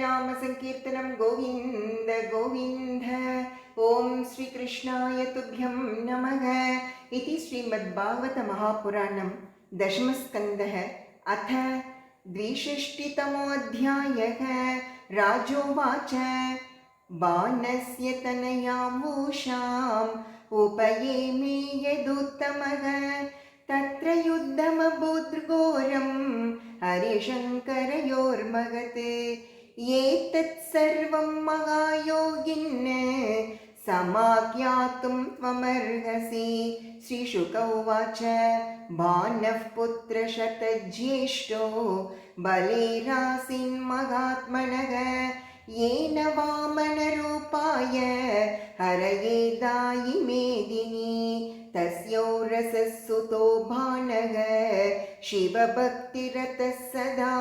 नाम संकीर्तनं गोविन्द गोविन्द। ॐ श्रीकृष्णाय तुभ्यं नमः। इति श्रीमद्भागवत महापुराणं दशमस्कन्धः अथ 62तमोऽध्यायः। राजोवाच बाणस्य तनयामूषाम् उपयेमे यदुत्तमः तत्र युद्धमभूद्घोरं हरिशङ्करयोर्मगत्। एतत् सर्वं महायोगिन् समाज्ञातुं त्वमर्हसि। श्रीशुक उवाच बाणः पुत्रशतज्येष्ठो बलेरासीन्महात्मनः येन वामनरूपाय हरये दायि मेदिनी। तस्योरसः सुतो बाणः शिवभक्तिरतः सदा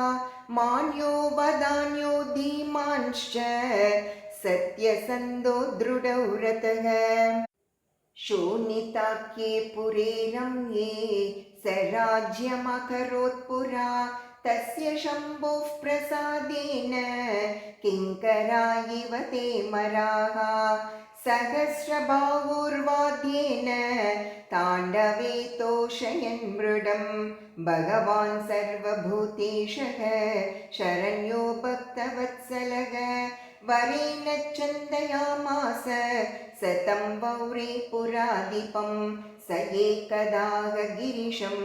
मान्यो वदान्यो धीमांश्च सत्यसन्धो दृढो रतः। शोणिताख्ये पुरे रम्ये स राज्यमकरोत् पुरा तस्य शम्भोः प्रसादेन किङ्करा इव ते मराः। सहस्रबाहुर्वाद्येन ताण्डवे तोषयन् मृडं भगवान् सर्वभूतेशः शरण्यो भक्तवत्सलः। वरेण चन्दयामास सतं वौरे पुराधिपं स एकदाह गिरिशं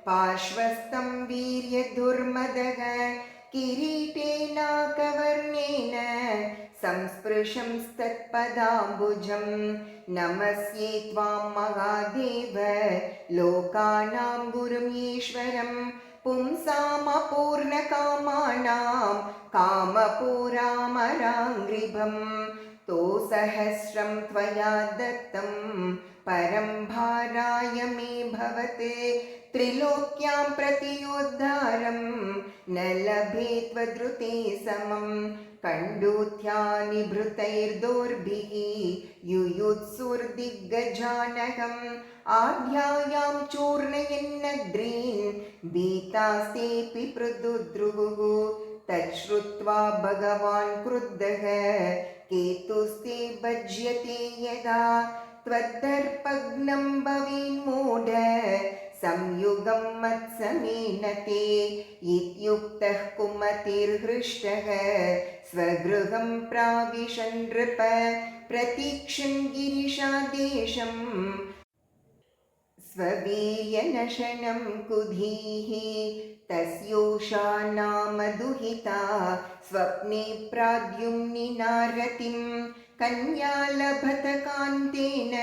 पार्श्वस्थं वीर्यदुर्मदः किरीटेनाकवर्णेन संस्पृशंस्तत्पदाम्बुजं। नमस्ये त्वां महादेव लोकानां गुरुमीश्वरं पुंसामपूर्णकामानां कामपूरामराङ्घ्रिभं। तो सहस्रं त्वया दत्तं परं भाराय मे भवते त्रिलोक्यां प्रतियोद्धारं न लभे त्वदृते समं। कण्डूत्यानिभृतैर्दोर्भिः युयुत्सुर्दिग्गजानहम् आध्यायां चूर्णयन्नद्रीन् भीतास्तेऽपि पृथुद्रुवुः। तच्छ्रुत्वा भगवान् क्रुद्धः केतुस्ते भज्यते यदा त्वद्दर्पघ्नं भवेन्मूढ संयुगं मत्समेन ते। इत्युक्तः कुमतिर्हृष्टः स्वगृहं प्राविशन् नृप प्रतीक्षन् गिरिशादेशं स्ववीर्यनशनं कुधीः। तस्योषा नाम दुहिता स्वप्ने प्राद्युम्निना रतिं कन्या लभत कान्तेन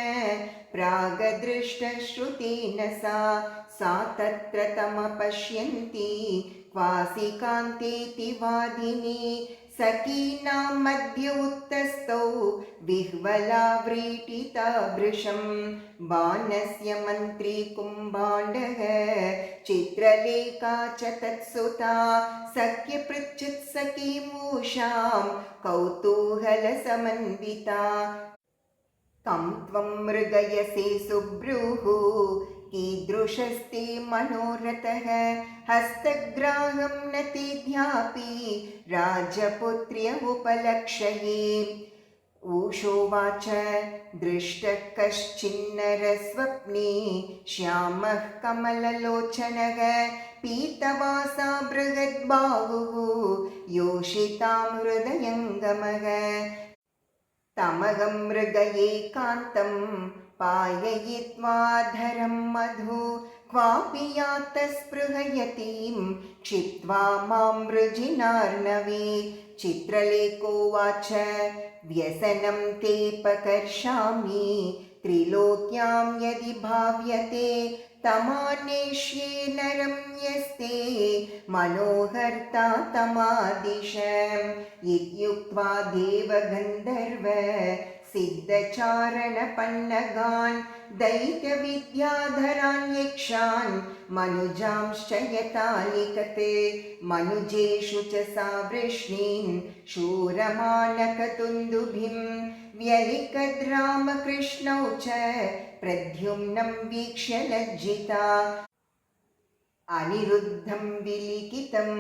प्रागदृष्टश्रुतेन सा तत्र तमपश्यन्ती क्वासि कान्तेति वादिनी। सखीनां मध्ये उत्तस्थौ विह्वला व्रीटिता वृषं बाणस्य मन्त्री कुम्भाण्डः चित्रलेखा च तत्सुता सख्यपृच्छुत्सखीमूषां कौतूहलसमन्विता। कं त्वं मृगयसे सुब्रूः कीदृशस्ते मनोरथः हस्तग्राहं न तेऽद्यापि राजपुत्र्य उपलक्ष्ये। ऊषोवाच दृष्टः कश्चिन्नरस्वप्ने श्यामः कमललोचनः पीतवासा बृहद्बाहुः योषितां हृदयङ्गमः। तमहं मृगये कान्तं पाययित्वाधरं मधु क्वापि यातस्पृहयतीं क्षिप्त्वा मां वृजिनार्णवे। चित्रलेखोवाच व्यसनं तेऽपकर्षामि त्रिलोक्यां यदि भाव्यते तमान्येष्ये नरं यस्ते मनोहर्ता तमादिश। इत्युक्त्वा देवगन्धर्व सिद्धचारणपन्नगान् दैत्यविद्याधरान् यक्षान् मनुजांश्च यथालिकते। मनुजेषु च सा वृष्णीन् शूरमानकतुन्दुभिं व्यलिकद्रामकृष्णौ च प्रद्युम्नं वीक्ष्य लज्जिता। अनिरुद्धं विलिखितं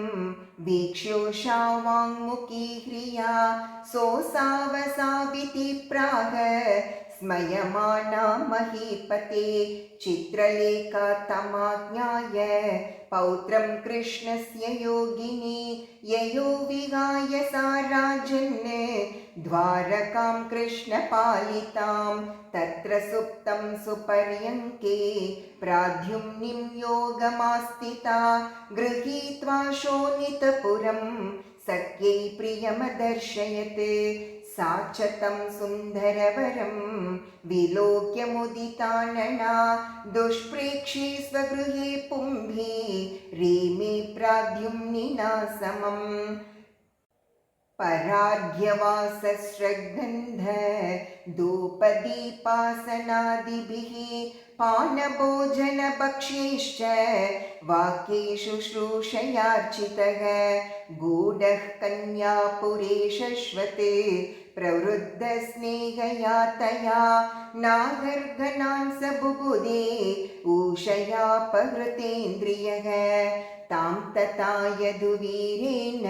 वीक्ष्योषावाङ्मुखी ह्रिया सोऽसावसाविति प्राह स्मयमाना महीपते चित्रलेखा तमाज्ञाय पौत्रं कृष्णस्य योगिनी ययो विहाय सा राजन् द्वारकां कृष्णपालितां तत्र सुप्तं सुपर्यङ्के प्राद्युम्निं योगमास्थिता गृहीत्वा शोणितपुरं सख्यै प्रियमदर्शयत् सा च तं सुन्दरवरं विलोक्य मुदितानना दुष्प्रेक्षे स्वगृहे पुंभि रेमे प्राद्युम्निना समम् परार्घ्यवासस्रग्गन्ध धूपदीपासनादिभिः पानभोजनभक्ष्यैश्च वाक्येषु शुश्रूषयार्चितः गूढः कन्यापुरे शश्वत् प्रवृद्धस्नेहया तया नागर्गणान् स बुबुधे ऊषयापहृतेन्द्रियः तां तथा यदुवीरेण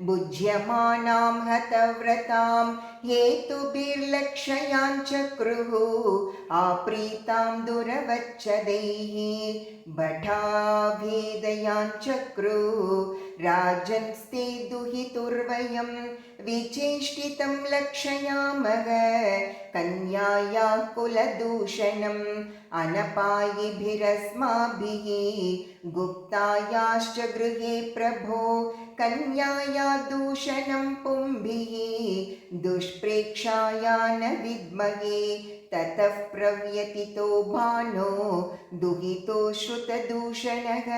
भुज्यमानां हतव्रतां हेतुभिर्लक्षयां चक्रुः आप्रीतां दुरवच्छदैः भटाभेदयां चक्रुः राजन्स्ते दुहितुर्वयं विचेष्टितं लक्षयामः कन्यायाः कुलदूषणम् अनपायिभिरस्माभिः गुप्तायाश्च गृहे प्रभो कन्याया दूषणं पुंभिः दुष्प्रेक्षाया न विद्महे ततः प्रव्यतितो भानो दुहितो श्रुतदूषणः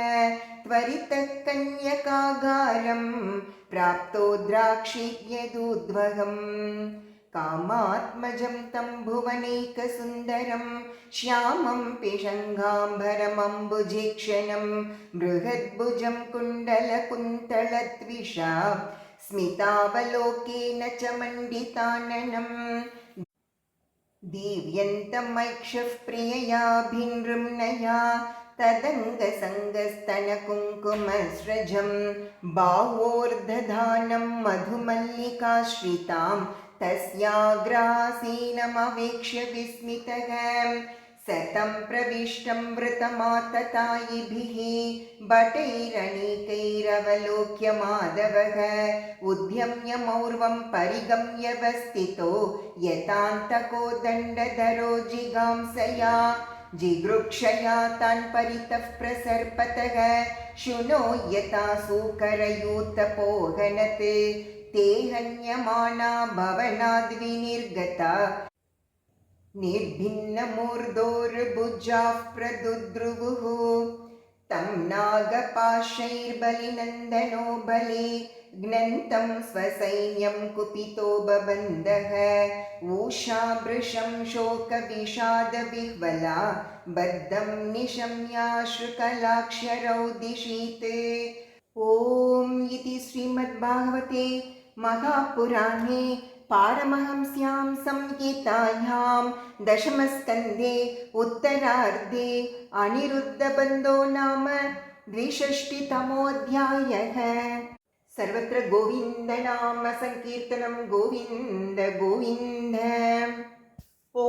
त्वरितः कन्यकागारं प्राप्तो द्राक्षिण्यदूद्वहम् कामात्मजं तं भुवनैकसुन्दरं श्यामं पिशङ्गाम्बरमम्बुजीक्षणं बृहद्भुजं कुण्डलकुन्तलद्विषा स्मितावलोकेन च मण्डिताननं दीव्यन्तमैक्षः प्रिययाभिनृम्नया तदङ्गसङ्गस्तनकुङ्कुमस्रजं बाह्वोर्धधानं मधुमल्लिकाश्रितां तस्याग्रासीनमवेक्ष्य विस्मितः सतं प्रविष्टं वृतमाततायिभिः भटैरनेकैरवलोक्य माधवः उद्यम्य मौर्वं परिगम्य वस्थितो यतान्तको दण्डधरो जिगांसया जिगृक्षया तान् परितः प्रसर्पतः शुनो यथा सूकरयूतपोहनत् ते हन्यमाना भवनाद्विनिर्गता निर्भिन्नमूर्धोर्भुजाः प्रदुद्रुवुः तं नागपाशैर्बलिनन्दनो बले घ्नन्तं स्वसैन्यं कुपितो बबन्धः ऊषाभृशं शोकविषादविह्वला बद्धं निशम्याश्रुकलाक्षरौ दिशीत् ॐ इति श्रीमद्भागवते महापुराणे पारमहंस्यां संहितायां दशमस्कन्धे उत्तरार्धे अनिरुद्धबन्धो नाम 62तमोऽध्यायः। सर्वत्र गोविन्दनाम संकीर्तनं गोविन्द गोविन्द। ॐ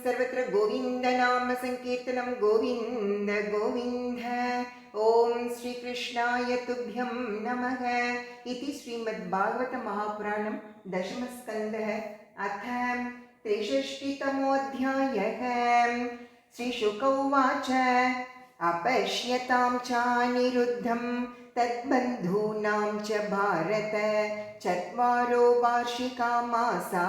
सर्वत्र गोविन्दनाम संकीर्तनं गोविन्द गोविन्द। ॐ श्रीकृष्णाय तुभ्यं नमः। इति श्रीमद्भागवत महापुराणं दशमस्कन्धः अथ 63तमोऽध्यायः। श्रीशुक उवाच अपश्यतां चानिरुद्धं तद्बन्धूनां च भारत 4 वार्षिका मासा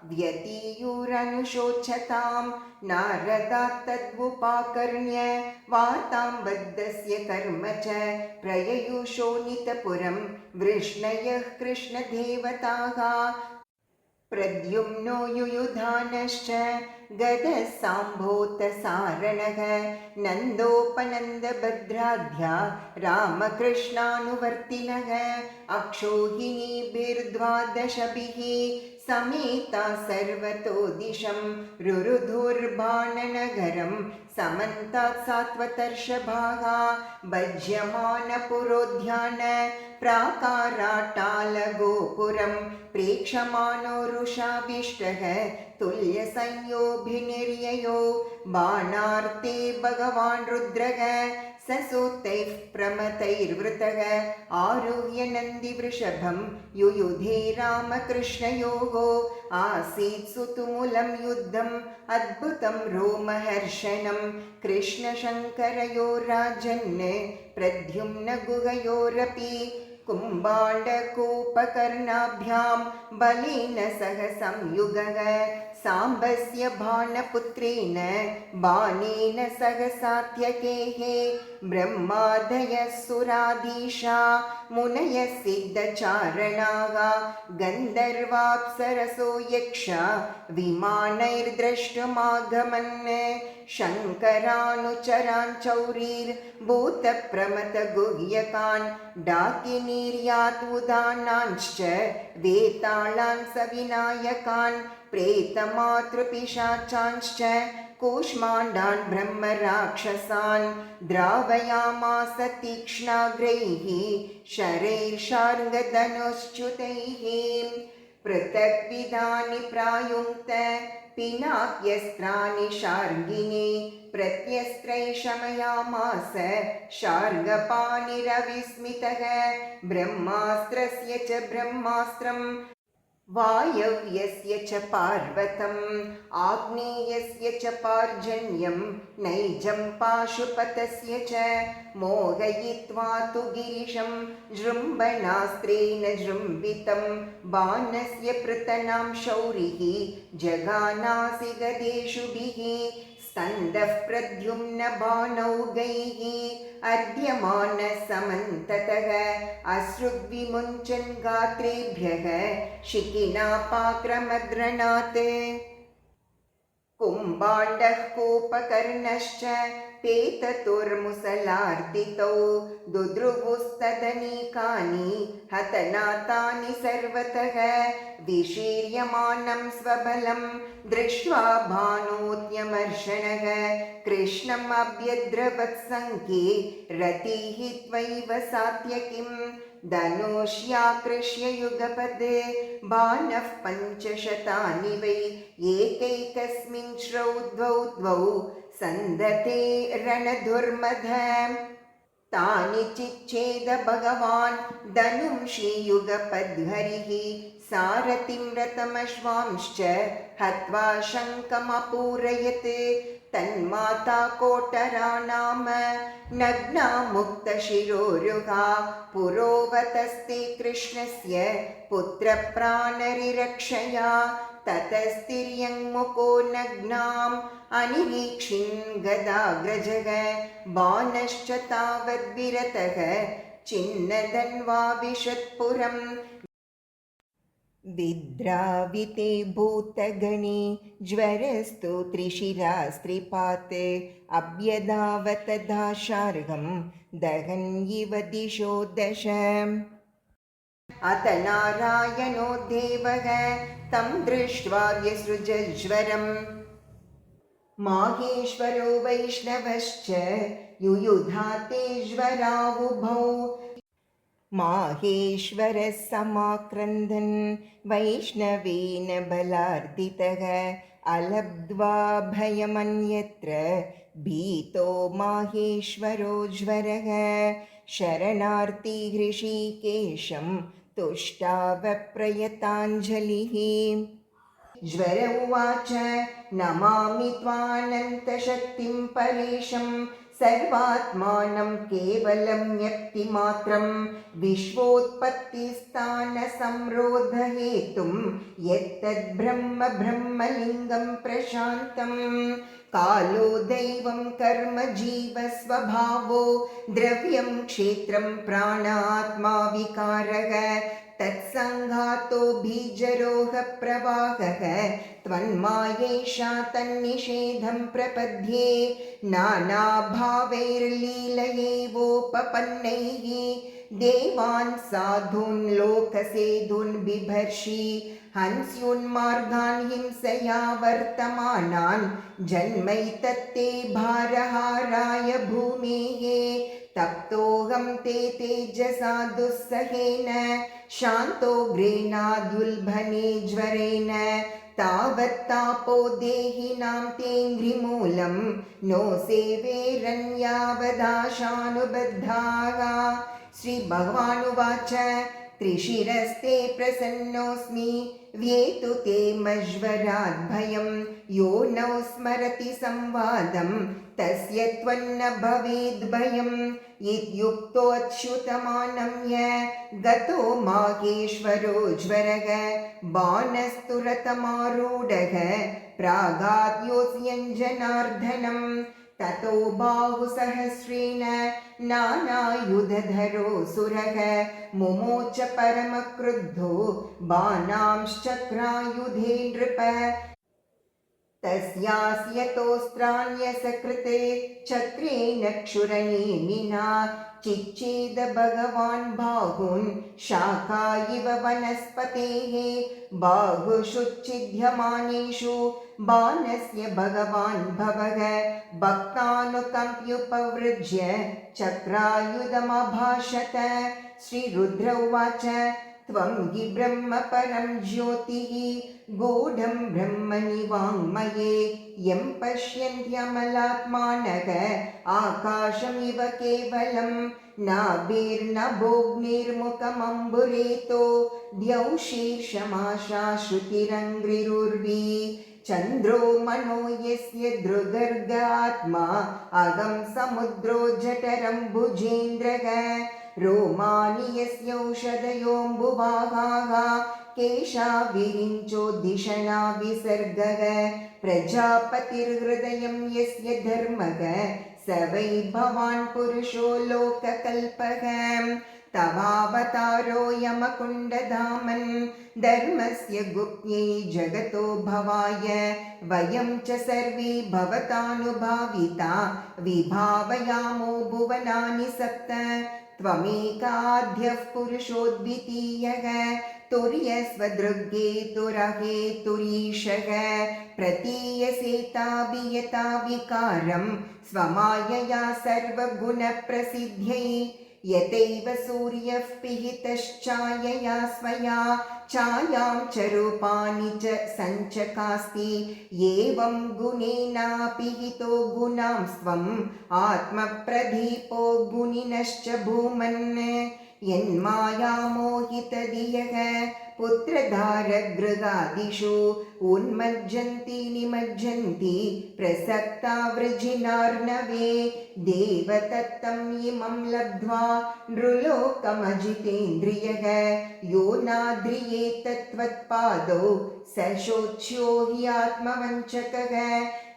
व्यतीयुरनुशोचतां नारदात् तद्वुपाकर्ण्य वार्तां बद्धस्य कर्म च प्रययुषोनितपुरं वृष्णयः कृष्णदेवताः प्रद्युम्नो युयुधानश्च गदः साम्भोतसारणः नन्दोपनन्दभद्राद्या रामकृष्णानुवर्तिनः अक्षौहिणीभिर्द्वादशभिः समेता सर्वतो दिशं रुरुधुर्बाणनगरं समन्तात् सात्वतर्षभाः भज्यमानपुरोद्यान प्राकाराट्टालगोपुरं प्रेक्षमाणो रुषाविष्टः तुल्यसंयोभिनिर्ययो बाणार्ते भगवान् रुद्रः ससूतैः प्रमथैर्वृतः आरुह्य नन्दिवृषभं युयुधे रामकृष्णयोः आसीत् सुतुमुलं युद्धम् अद्भुतं रोमहर्षणं कृष्णशङ्करयोराजन् प्रद्युम्नगुहयोरपि कुम्भाण्डकोपकर्णाभ्यां बलेन सह संयुगः साम्बस्य बाणपुत्रेण बाणेन सह सात्यकेः ब्रह्मादयः सुराधीशा मुनयः सिद्धचारणाः गन्धर्वाप्सरसो यक्षा विमानैर्द्रष्टुमागमन् शङ्करानुचरान् चौरीर्भूतप्रमथगुह्यकान् डाकिनीर्यात् उदानांश्च वेताळान् सविनायकान् प्रेतमातृपिशाचांश्च कूष्माण्डान् ब्रह्मराक्षसान् द्रावयामास तीक्ष्णाग्रैः शरैर्षार्ङ्गधनुश्च्युतैः पृथग्विधानि प्रायुङ्क्त पिनाक्यस्त्राणि शार्ङ्गिने प्रत्यस्त्रैः शमयामास शार्ङ्गपाणिरविस्मितः ब्रह्मास्त्रस्य च ब्रह्मास्त्रं वायव्यस्य च पार्वतम् आग्नेयस्य च पार्जन्यं नैजं पाशुपतस्य च मोहयित्वा तु गिरिशं जृम्भणास्त्रेण जृम्भितं बाणस्य पृतनां शौरिः जगानासि गदेषुभिः स्कन्दः प्रद्युम्न बाणौगैः अर्ध्यमानः समन्ततः अश्रुद्विमुञ्चन् गात्रेभ्यः शिखिनापाक्रमद्रणात् कुम्भाण्डः कोपकर्णश्च पेततुर्मुसलार्दितौ दुद्रुवुस्तदनीकानि हतनातानि सर्वतः विशीर्यमानं स्वबलं दृष्ट्वा भानोत्यमर्षणः कृष्णम् अभ्यद्रवत्सङ्ख्ये रतिः त्वैव सात्यकिम् धनुष्याकृष्य युगपदे बाणः पञ्चशतानि वै एकैकस्मिन् श्रौ द्वौ सन्दते रणधुर्मध तानि चिच्छेद भगवान् धनुं श्रीयुगपद्हरिः सारथिं रथमश्वांश्च हत्वा शङ्खमपूरयत् तन्माता कोटरा नाम नग्ना मुक्तशिरोरुहा पुरोवतस्ते कृष्णस्य पुत्रप्राणरिरक्षया ततस्तिर्यङ्मुखो नग्नाम् अनिरीक्षिन् गदाग्रजः बाणश्च तावद्विरतः छिन्नधन्वाविशत्पुरम् विद्राविते भूतगणे ज्वरस्तु त्रिशिरास्त्रिपात् अभ्यधावत दाशार्हं दहन्यिव दिशो दश अथ नारायणो देवः तं दृष्ट्वा व्यसृजज्वरम् माहेश्वरो वैष्णवश्च युयुधाते ज्वरावुभौ माहेश्वरः समाक्रन्दन् वैष्णवेन बलार्दितः अलब्ध्वा भयमन्यत्र भीतो माहेश्वरो ज्वरः शरणार्थी हृषीकेशं तुष्टावप्रयताञ्जलिः ज्वर उवाच नमामि त्वानन्तशक्तिं परेशं सर्वात्मानं केवलं व्यक्तिमात्रं विश्वोत्पत्तिस्थानसंरोधहेतुं यत्तद्ब्रह्म ब्रह्मलिङ्गं प्रशान्तं कालो दैवं कर्म जीवस्वभावो द्रव्यं क्षेत्रं प्राणात्मा विकारः तत्सङ्घातो बीजरोह प्रवाहः त्वन्मायैषा तन्निषेधं प्रपद्ये नानाभावैर्लीलयैवोपपन्नैः देवान् साधून् लोकसेधून् बिभर्षि हंस्युन्मार्गान् हिंसया वर्तमानान् जन्मैतत्ते भारहाराय भूमेः तप्तोऽहं ते तेजसा दुस्सहेन शान्तोग्रेणाद्युल्बने ज्वरेण तावत्तापो देहिनां तेऽङ्घ्रिमूलं नो सेवेरन्यावदाशानुबद्धाः। श्रीभगवानुवाच त्रिशिरस्ते प्रसन्नोऽस्मि व्येतु ते मज्वराद्भयं यो नौ स्मरति संवादं तस्य त्वन्न भवेद्भयम् इत्युक्तोऽच्युतमानम्य गतो माहेश्वरो ज्वरः बाणस्तुरतमारूढः प्रागाद्योऽस्यञ्जनार्दनम् ततो बाहुसहस्रेण नानायुधधरो सुरः मुमोच परमक्रुद्धो बाणांश्चक्रायुधे नृप तस्यास्यतोस्त्राण्यसकृते चक्रेण क्षुरनेमिना चिच्छेद भगवान् बाहून् शाखा इव वनस्पतेः बाहुषुच्छिद्यमानेषु बाणस्य भगवान् भवः भक्तानुकम्प्युपवृज्य चक्रायुधमभाषत। श्रीरुद्र उवाच त्वं हि ब्रह्म परं ज्योतिः गूढं ब्रह्मणि वाङ्मये यं पश्यन्त्यमलात्मानः आकाशमिव केवलं नाभिर्नभोग्निर्मुखमम्बुरेतो द्यौ शीर्षमाशा श्रुतिरङ्घ्रिरुर्वी चन्द्रो मनो यस्य दृगर्ग आत्मा अगं समुद्रो जठरं भुजेन्द्रः रोमानि यस्यौषधयोऽम्बुवाहाः केशा विरिञ्चो धिषणा विसर्गः प्रजापतिर्हृदयं यस्य धर्मः स वै भवान् पुरुषो लोककल्पः तवावतारो यमकुण्डधामन् धर्मस्य गुप्त्यै जगतो भवाय वयं च सर्वे भवतानुभाविता विभावयामो भुवनानि सप्त त्वमेकाद्यः पुरुषोऽद्वितीयः तुर्यस्वदृग्गे तुरहे तुरीशः प्रतीयसेताभियता विकारं स्वमायया सर्वगुणप्रसिद्ध्यै यतैव सूर्यः पिहितश्चायया स्वया छायां च रूपाणि च सञ्चकास्ति एवं गुणेनापिहितो गुणां स्वम् आत्मप्रदीपो गुणिनश्च भूमन् यन्मायामोहितधियः पुत्रधारगृहादिषु उन्मज्जन्ति निमज्जन्ति प्रसक्ता वृजिनार्णवे देवदत्तं इमं लब्ध्वा नृलोकमजितेन्द्रियः यो नाद्रियेत त्वत्पादौ स शोच्यो हि आत्मवञ्चकः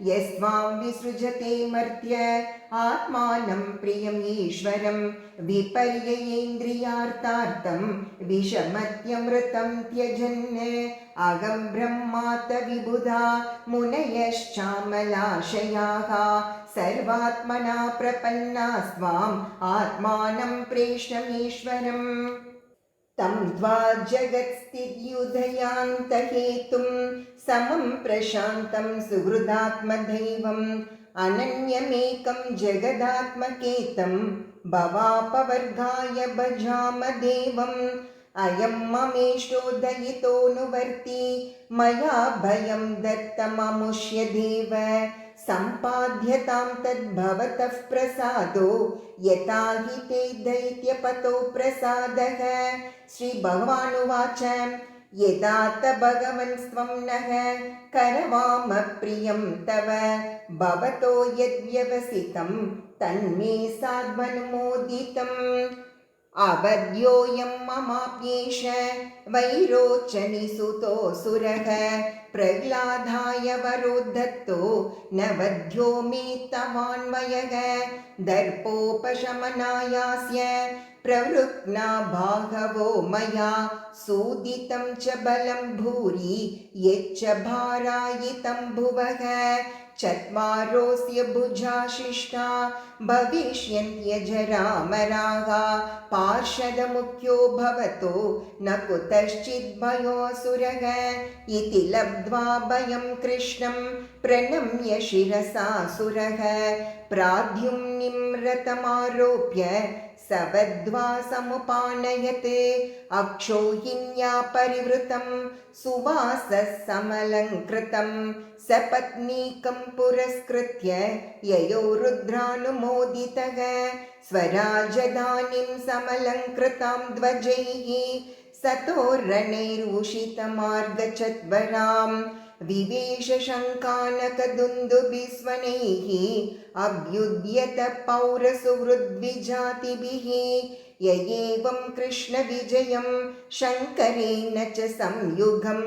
यस्त्वां विसृजते मर्त्य आत्मानं प्रियम् ईश्वरं विपर्ययेन्द्रियार्थार्थं विषमत्यमृतं त्यजन् अहं ब्रह्मात विबुधा मुनयश्चामलाशयाः सर्वात्मना प्रपन्नास्त्वाम् आत्मानं प्रेष्ठमीश्वरम् तं त्वा जगत्स्थित्युदयान्तहेतुं समं प्रशान्तं सुहृदात्मदैवम् अनन्यमेकं जगदात्मकेतं भवापवर्गाय भजाम देवम् अयं ममेष्टोदयितोऽनुवर्ती मया भयं दत्तममुष्य देव सम्पाद्यतां तद्भवतः प्रसादो यथा हि ते दैत्यपतो प्रसादः। श्रीभगवानुवाच यदा त भगवन्स्त्वं नः करवाम प्रियं तव भवतो यद्व्यवसितं तन्मे साध्वनुमोदितम् अवध्योऽयं ममाप्येष वैरोचनिसुतोऽसुरः प्रह्लादाय वरो दत्तो न वध्यो मे तवान्वयः दर्पोपशमनायास्य प्रवृत्ना भागवो मया सूदितं च बलं भूरि यच्च भारायितं भुवः चत्वारोऽस्य भुजाशिष्टा भविष्यन्त्यजरामराः पार्षदमुख्यो भवतो न कुतश्चित् भयोऽसुरः इति लब्ध्वा भयं कृष्णं प्रणम्य शिरसा सुरः प्राद्युम्निं रथमारोप्य सवद्वा समुपानयत् अक्षौहिण्या परिवृतं सुवासः समलङ्कृतं सपत्नीकं पुरस्कृत्य ययो रुद्रानुमोदितः स्वराजधानीं समलङ्कृतां ध्वजैः सतोरणैरूषितमार्गचत्वरां विवेशशङ्कानकदुन्दुभिस्वनैः अभ्युद्यत पौरसुहृद्विजातिभिः य एवं कृष्णविजयं शङ्करेण च संयुगं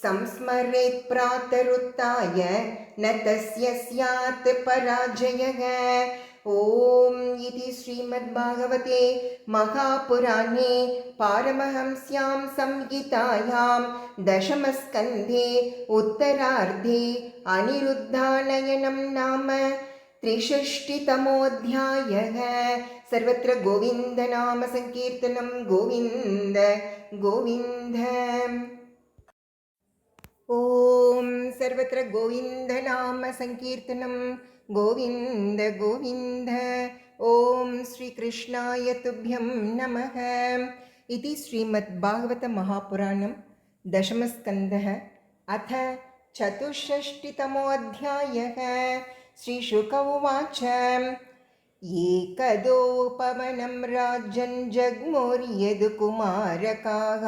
संस्मरेत् प्रातरुत्थाय न तस्य स्यात् पराजयः। ॐ इति श्रीमद्भागवते महापुराणे पारमहंस्यां संहितायां दशमस्कन्धे उत्तरार्धे अनिरुद्धानयनं नाम 63तमोऽध्यायः। सर्वत्र गोविन्दनाम संकीर्तनं गोविन्द गोविन्द। ॐ सर्वत्र गोविन्दनाम संकीर्तनं गोविन्द गोविन्द। ॐ श्रीकृष्णाय तुभ्यं नमः। इति श्रीमद्भागवतमहापुराणं दशमस्कन्धः अथ 64तमोऽध्यायः। श्रीशुक उवाच एकदोपवनं राज्यं जग्मुर्यदुकुमारकाः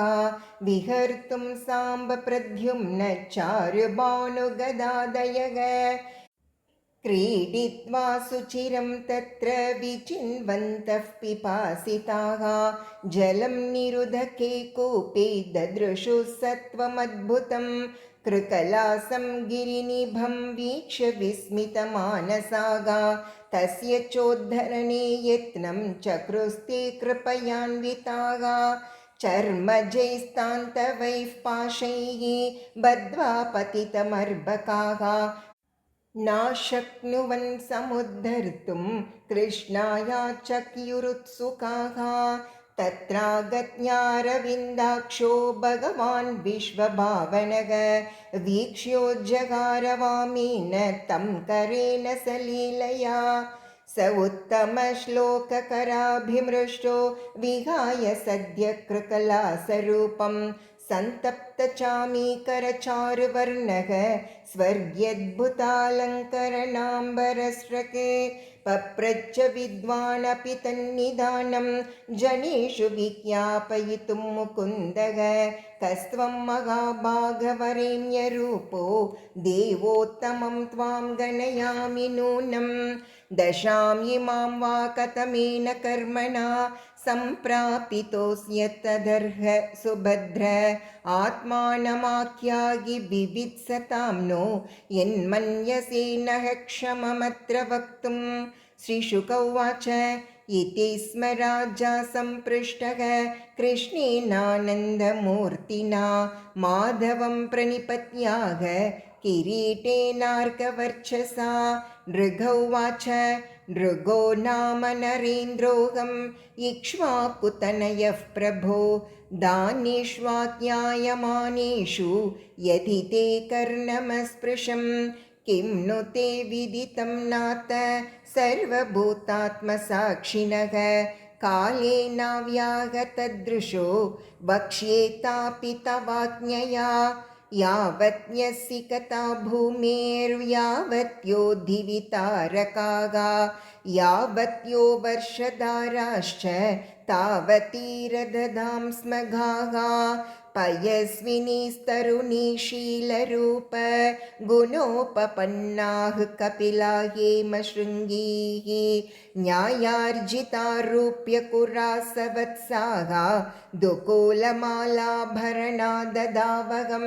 विहर्तुं साम्ब प्रद्युम्न चारुबाणुगदादयः क्रीडित्वा सुचिरं तत्र विचिन्वन्तः पिपासिताः जलं निरुधके कूपे ददृशुः सत्वमद्भुतं कृकलासं गिरिनिभं वीक्ष्य विस्मितमानसाः तस्य चोद्धरणे यत्नं चक्रुस्ते कृपयान्विताः चर्मजैस्तान्तवैः पाशैः बद्ध्वा पतितमर्भकाः नाशक्नुवन् समुद्धर्तुं कृष्णायाचक्युरुत्सुकाः तत्रागत्यारविन्दाक्षो भगवान् विश्वभावनः वीक्ष्योज्जगारवामेन तं करेण सलीलया स उत्तमश्लोककराभिमृष्टो विहाय सद्य कृकलासरूपं सन्तप्तचामीकरचारुवर्णः स्वर्ग्यद्भुतालङ्करणाम्बरस्रके पप्रच्छ विद्वानपि तन्निदानं जनेषु विज्ञापयितुं मुकुन्दः कस्त्वं महाभागवरेण्यरूपो देवोत्तमं त्वां गणयामि नूनं दशां इमां वा कथमेन कर्मणा सम्प्रापितोऽस्यत्तदर्ह सुभद्र आत्मानमाख्यागि विवित्सतां नो यन्मन्यसे नः क्षममत्र वक्तुं। श्रीशुक उवाच इति स्म राजा सम्पृष्टः कृष्णेनानन्दमूर्तिना माधवं प्रणिपत्याः किरीटेनार्कवर्चसा नृगौ उवाच नृगो नाम नरेन्द्रोऽहं इक्ष्वाकुतनयः प्रभो दानेष्वाज्ञायमानेषु यदि ते कर्णमस्पृशं किं नु ते विदितं नाथ सर्वभूतात्मसाक्षिणः कालेनाव्यागतदृशो वक्ष्येतापि तवाज्ञया यावत्यसिकता भूमेर्यावत्यो दिवितारकाः यावत्यो वर्षधाराश्च तावतीरदधां स्मगाः पयस्विनीस्तरुणीशीलरूप गुणोपपन्नाः कपिला हेमशृङ्गीः न्यायार्जितारूप्यकुरासवत्साः दुकूलमालाभरणा ददावहं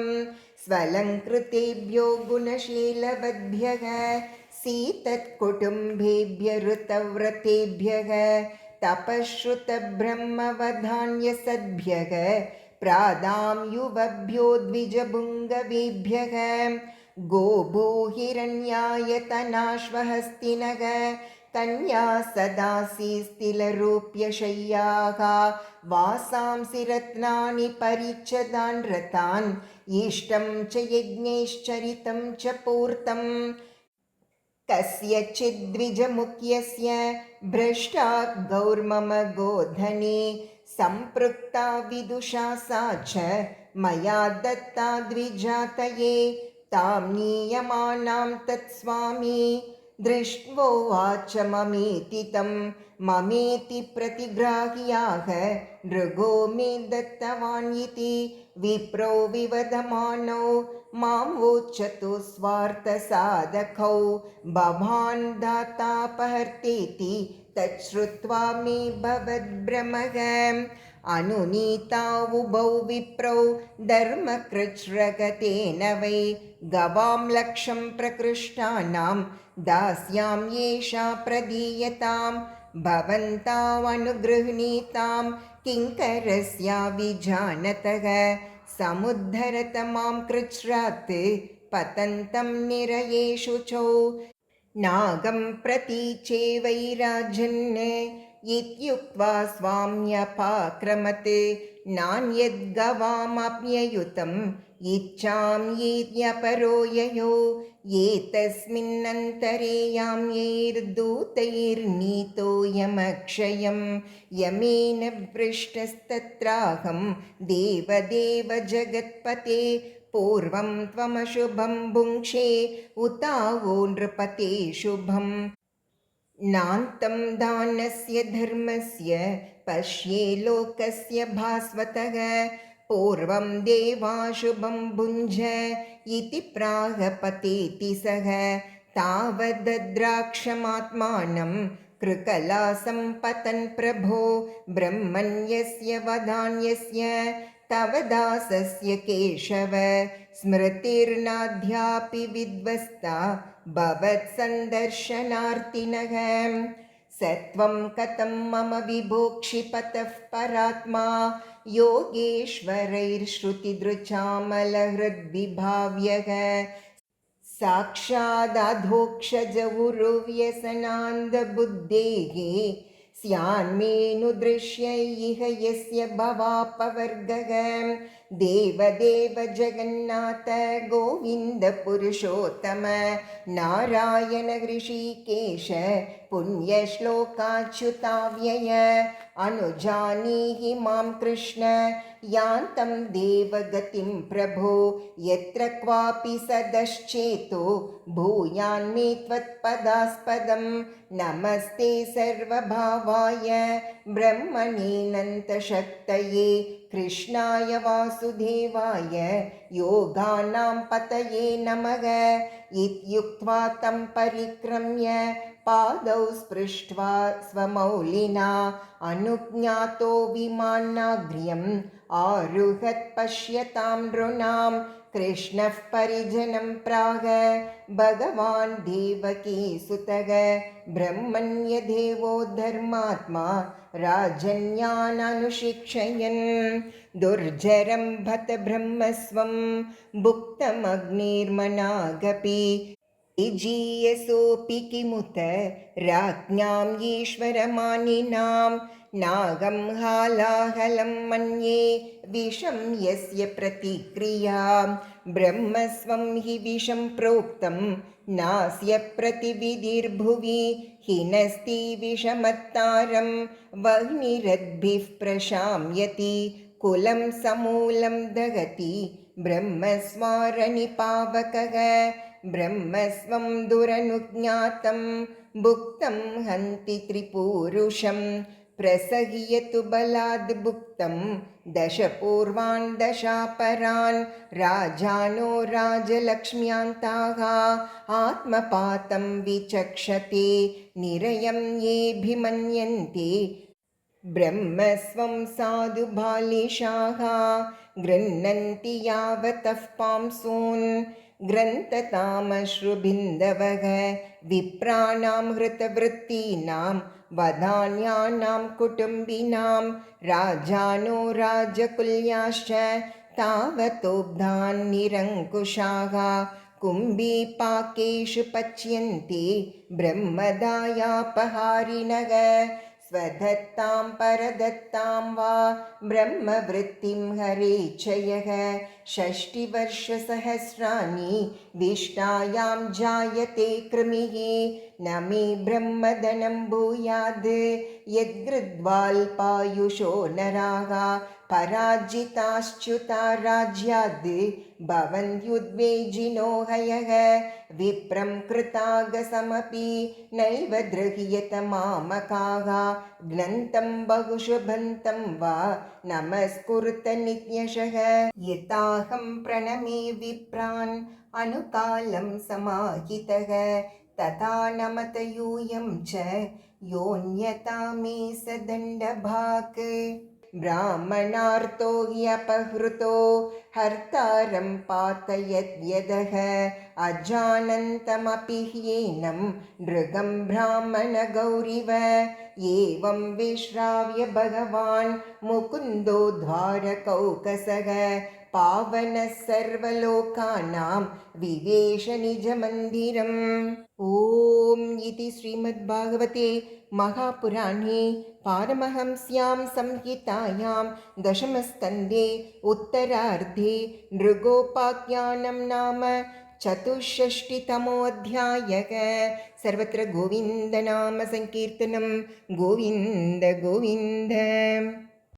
स्वलङ्कृतेभ्यो गुणशीलवद्भ्यः सीतत्कुटुम्बेभ्य ऋतव्रतेभ्यः तपश्रुतब्रह्मवधान्यसद्भ्यः प्रादां युवभ्यो द्विजभुङ्गवेभ्यः गोभूहिरण्यायतनाश्वहस्तिनः कन्या सदासि स्थिलरूप्यशय्याः वासांसि रत्नानि परिच्छदान् रतान् इष्टं च यज्ञैश्चरितं च पूर्तम् कस्यचिद्विजमुख्यस्य भ्रष्टा गौर्मम गोधने सम्पृक्ता विदुषा सा च मया दत्ता द्विजातये तां नीयमानां तत्स्वामी दृष्ट्वोवाच ममेति तं ममेति प्रतिग्राह्याः नृगो मे दत्तवान् इति विप्रो विवदमानो मां वोचतु स्वार्थसाधकौ भवान् दातापहर्तेति तच्छ्रुत्वा मे भवद्भ्रमः अनुनीता उभौ विप्रौ धर्मकृच्छ्रगतेन वै गवां लक्षं प्रकृष्टानां दास्यां येषा प्रदीयतां भवन्तामनुगृह्णीतां किङ्करस्या विजानतः समुद्धरत मां कृच्छ्रात् पतन्तं निरयेषु चौ नागं प्रतीचे वैराजन् इत्युक्त्वा स्वाम्यपाक्रमत् नान्यद्गवामप्ययुतम् इच्छां येत्यपरो ययो एतस्मिन्नन्तरे याम्यैर्दूतैर्नीतो यमक्षयं यमेन पृष्टस्तत्राहं देवदेव जगत्पते पूर्वं त्वमशुभं भुङ्क्षे उतावो नृपते शुभम् नान्तं दानस्य धर्मस्य पश्ये लोकस्य भास्वतः पूर्वं देवाशुभं भुञ्ज इति प्रागपतेति सः तावद्द्राक्षमात्मानं कृकला सम्पतन् प्रभो ब्रह्मण्यस्य वदान्यस्य तव दासस्य केशव स्मृतिर्नाद्यापि विद्वस्ता भवत्सन्दर्शनार्तिनः सत्वं कथं मम विभोक्षिपतः परात्मा योगेश्वरैर्श्रुतिदृचामलहृद्विभाव्यः साक्षादधोक्षज उरुव्यसनान्दबुद्धेः स्यान्मेनुदृश्य इह यस्य भवापवर्गः देवदेव जगन्नाथ गोविन्द पुरुषोत्तम नारायण ऋषिकेश पुण्यश्लोकाच्युताव्यय अनुजानीहि मां कृष्ण यान्तं देवगतिं प्रभो यत्र क्वापि सदश्चेतो भूयान्मे त्वत्पदास्पदं नमस्ते सर्वभावाय ब्रह्मणेऽनन्तशक्तये कृष्णाय वासुदेवाय योगानां पतये नमः इत्युक्त्वा तं परिक्रम्य पादौ स्पृष्ट्वा स्वमौलिना अनुज्ञातो विमानाग्र्यम् आरुहत् पश्यतां नृणां कृष्णः परिजनं प्राह भगवान् देवकीसुतः ब्रह्मण्यदेवो धर्मात्मा राजन्याननुशिक्षयन् दुर्जरं भत ब्रह्मस्वं भुक्तमग्निर्मनागपि इजीयसोऽपि किमुत राज्ञां ईश्वरमानिनां नागं हालाहलं मन्ये विषं यस्य प्रतिक्रियां ब्रह्मस्वं हि विषं प्रोक्तं नास्य प्रतिविधिर्भुवि हिनस्ति विषमत्तारं वह्निरद्भिः प्रशाम्यति कुलं समूलं दहति ब्रह्मस्वारणिपावकः ब्रह्मस्वं दुरनुज्ञातं भुक्तं हन्ति त्रिपूरुषं प्रसह्यतु बलाद् भुक्तं दशपूर्वान् दशापरान् राजानो राजलक्ष्म्यान्ताः आत्मपातं विचक्षते निरयं येऽभिमन्यन्ते ब्रह्मस्वं साधु बालिशाः गृह्णन्ति यावतः पांसून् ग्रन्थतामश्रुबिन्दवः विप्राणां हृतवृत्तीनां वधान्यानां कुटुम्बिनां राजानो राजकुल्याश्च तावतोब्धान् निरङ्कुशाः कुम्भीपाकेषु पच्यन्ते ब्रह्मदायापहारिणः स्वदत्तां परदत्तां वा ब्रह्मवृत्तिं हरेच्छयः षष्टिवर्षसहस्राणि विष्टायां जायते कृमिः न मे ब्रह्मधनं भूयाद् यद्गृध्वाल्पायुषो नराः पराजिताश्च्युता राज्याद् भवन्त्युद्वेजिनो हयः विप्रं कृतागसमपि नैव दृह्यत मामकाः ग्नन्तं बहुशुभन्तं वा नमस्कुरुत नित्यशः यताहं प्रणमे विप्रान् अनुकालं समाहितः तथा नमत यूयं च योऽन्यथा मे स दण्डभाक् ब्राह्मणार्तो ह्यपहृतो हर्तारं पातयद्यदः अजानन्तमपि ह्येनं नृगं ब्राह्मणगौरिव एवं विश्राव्य भगवान् मुकुन्दो द्वारकौकसः पावनः सर्वलोकानां विवेश निजमन्दिरम्। ॐ इति श्रीमद्भागवते महापुराणे पारमहंस्यां संहितायां दशमस्कन्धे उत्तरार्धे नृगोपाख्यानं नाम चतुष्षष्टितमोऽध्यायः। सर्वत्र गोविन्दनाम संकीर्तनं गोविन्द गोविन्द।